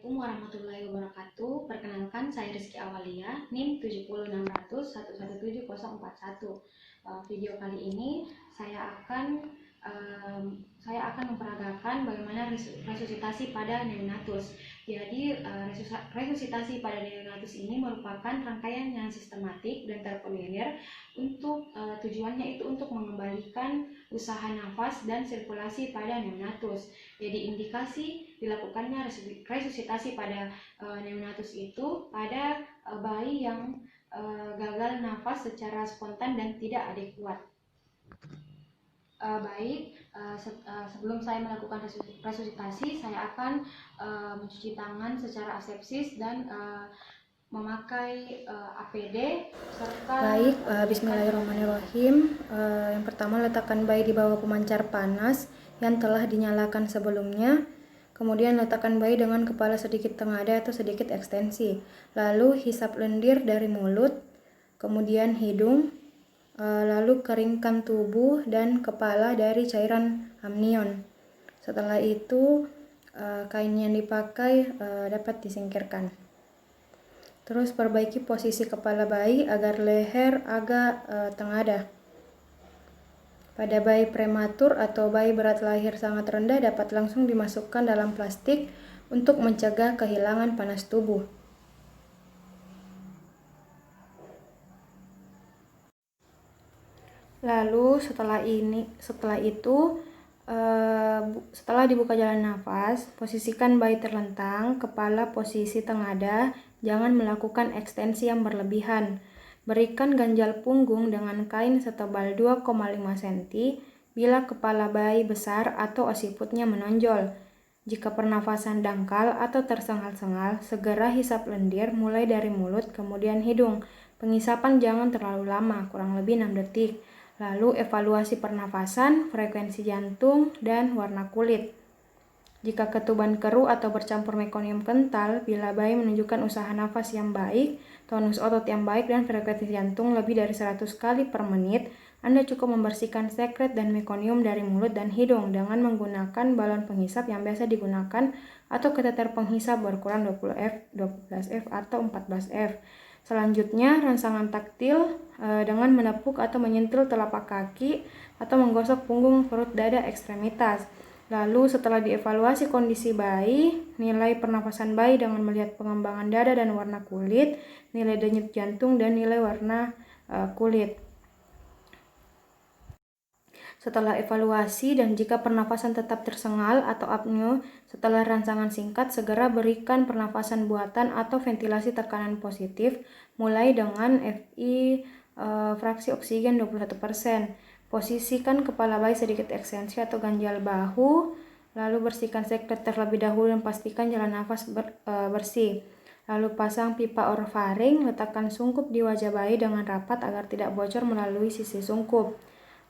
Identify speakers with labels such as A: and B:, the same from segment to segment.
A: Assalamualaikum warahmatullahi wabarakatuh. Perkenalkan, saya Rizky Awalia, NIM 70600117041. Video kali ini saya akan memperagakan bagaimana resusitasi pada neonatus. Jadi resusitasi pada neonatus ini merupakan rangkaian yang sistematik dan terorganisir untuk tujuannya itu untuk mengembalikan usaha nafas dan sirkulasi pada neonatus. Jadi indikasi dilakukannya resusitasi pada neonatus itu pada bayi yang gagal nafas secara spontan dan tidak adekuat. Sebelum saya melakukan resusitasi, saya akan mencuci tangan secara asepsis dan memakai APD serta
B: Bismillahirrahmanirrahim. Yang pertama, letakkan bayi di bawah pemancar panas yang telah dinyalakan sebelumnya. Kemudian letakkan bayi dengan kepala sedikit tengada atau sedikit ekstensi. Lalu hisap lendir dari mulut, kemudian hidung, lalu keringkan tubuh dan kepala dari cairan amnion. Setelah itu kain yang dipakai dapat disingkirkan. Terus perbaiki posisi kepala bayi agar leher agak tengada. Pada bayi prematur atau bayi berat lahir sangat rendah dapat langsung dimasukkan dalam plastik untuk mencegah kehilangan panas tubuh. Lalu setelah dibuka jalan nafas, posisikan bayi terlentang, kepala posisi tengada, jangan melakukan ekstensi yang berlebihan. Berikan ganjal punggung dengan kain setebal 2,5 cm bila kepala bayi besar atau occiputnya menonjol. Jika pernafasan dangkal atau tersengal-sengal, segera hisap lendir mulai dari mulut kemudian hidung. Penghisapan jangan terlalu lama, kurang lebih 6 detik. Lalu evaluasi pernafasan, frekuensi jantung, dan warna kulit. Jika ketuban keruh atau bercampur mekonium kental, bila bayi menunjukkan usaha nafas yang baik, tonus otot yang baik, dan frekuensi jantung lebih dari 100 kali per menit, Anda cukup membersihkan sekret dan mekonium dari mulut dan hidung dengan menggunakan balon penghisap yang biasa digunakan atau kateter penghisap berukuran 20F, 12F, atau 14F. Selanjutnya, rangsangan taktil dengan menepuk atau menyentil telapak kaki atau menggosok punggung, perut, dada, ekstremitas. Lalu setelah dievaluasi kondisi bayi, nilai pernapasan bayi dengan melihat pengembangan dada dan warna kulit, nilai denyut jantung, dan nilai warna kulit. Setelah evaluasi dan jika pernapasan tetap tersengal atau apnea setelah rangsangan singkat, segera berikan pernapasan buatan atau ventilasi tekanan positif mulai dengan FI fraksi oksigen 21%. Posisikan kepala bayi sedikit ekstensi atau ganjal bahu, lalu bersihkan sekret terlebih dahulu dan pastikan jalan nafas bersih. Lalu pasang pipa orofaring, letakkan sungkup di wajah bayi dengan rapat agar tidak bocor melalui sisi sungkup.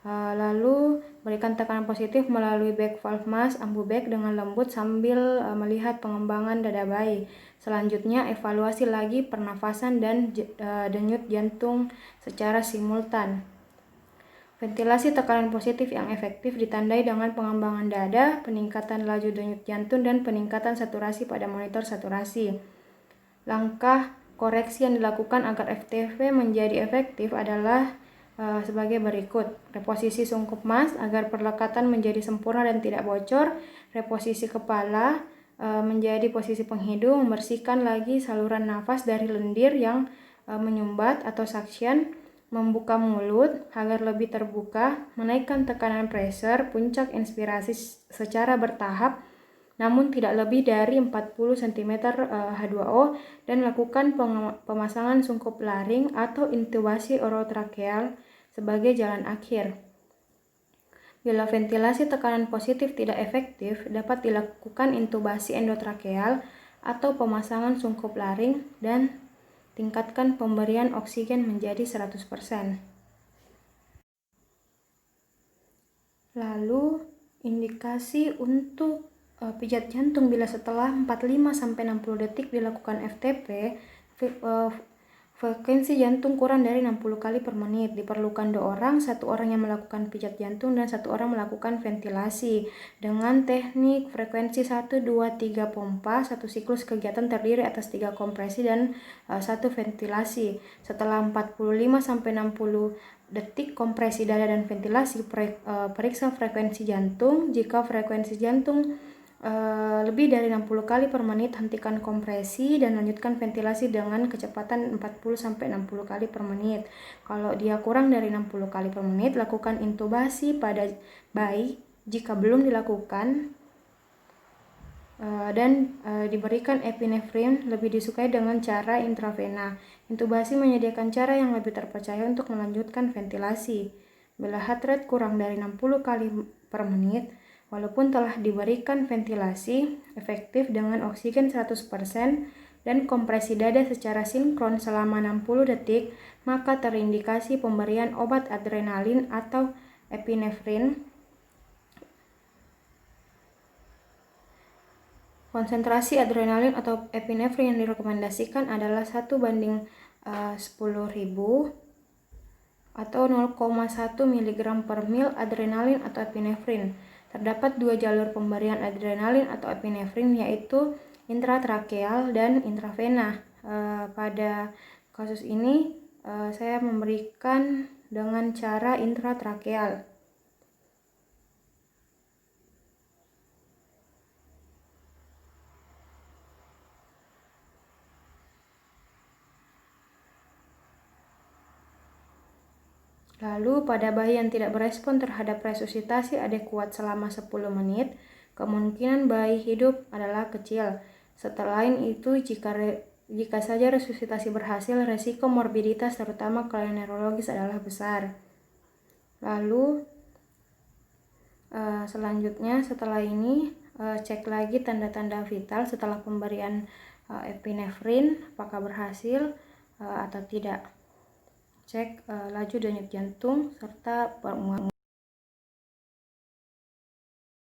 B: Lalu berikan tekanan positif melalui back valve mask ambubek dengan lembut sambil melihat pengembangan dada bayi. Selanjutnya evaluasi lagi pernafasan dan denyut jantung secara simultan. Ventilasi tekanan positif yang efektif ditandai dengan pengembangan dada, peningkatan laju denyut jantung, dan peningkatan saturasi pada monitor saturasi. Langkah koreksi yang dilakukan agar FTV menjadi efektif adalah sebagai berikut. Reposisi sungkup mask agar perlekatan menjadi sempurna dan tidak bocor. Reposisi kepala menjadi posisi penghidung. Membersihkan lagi saluran nafas dari lendir yang menyumbat atau suction. Membuka mulut agar lebih terbuka. Menaikkan tekanan pressure puncak inspirasi secara bertahap namun tidak lebih dari 40 cm H2O dan lakukan pemasangan sungkup laring atau intubasi orotrakeal sebagai jalan akhir. Bila ventilasi tekanan positif tidak efektif, dapat dilakukan intubasi endotrakeal atau pemasangan sungkup laring dan tingkatkan pemberian oksigen menjadi 100%. Lalu indikasi untuk pijat jantung bila setelah 45-60 detik dilakukan FTP, Frekuensi jantung kurang dari 60 kali per menit. Diperlukan 2 orang, 1 orang yang melakukan pijat jantung dan 1 orang melakukan ventilasi. Dengan teknik frekuensi 1, 2, 3 pompa, 1 siklus kegiatan terdiri atas 3 kompresi dan 1 ventilasi. Setelah 45-60 detik kompresi dada dan ventilasi, periksa frekuensi jantung. Jika frekuensi jantung lebih dari 60 kali per menit, hentikan kompresi dan lanjutkan ventilasi dengan kecepatan 40-60 kali per menit. Kalau dia kurang dari 60 kali per menit, lakukan intubasi pada bayi. Jika belum dilakukan dan diberikan epinefrin, lebih disukai dengan cara intravena. Intubasi menyediakan cara yang lebih terpercaya untuk melanjutkan ventilasi. Bila heart rate kurang dari 60 kali per menit, walaupun telah diberikan ventilasi efektif dengan oksigen 100% dan kompresi dada secara sinkron selama 60 detik, maka terindikasi pemberian obat adrenalin atau epinefrin. Konsentrasi adrenalin atau epinefrin yang direkomendasikan adalah 1:10.000 atau 0,1 mg per mil adrenalin atau epinefrin. Terdapat 2 jalur pemberian adrenalin atau epinefrin, yaitu intratrakeal dan intravena. Pada kasus ini saya memberikan dengan cara intratrakeal. Lalu pada bayi yang tidak berespon terhadap resusitasi adekuat selama 10 menit, kemungkinan bayi hidup adalah kecil. Selain itu, jika saja resusitasi berhasil, resiko morbiditas terutama kalau neurologis adalah besar. Lalu selanjutnya setelah ini cek lagi tanda-tanda vital setelah pemberian epinefrin, apakah berhasil atau tidak. Cek laju denyut jantung serta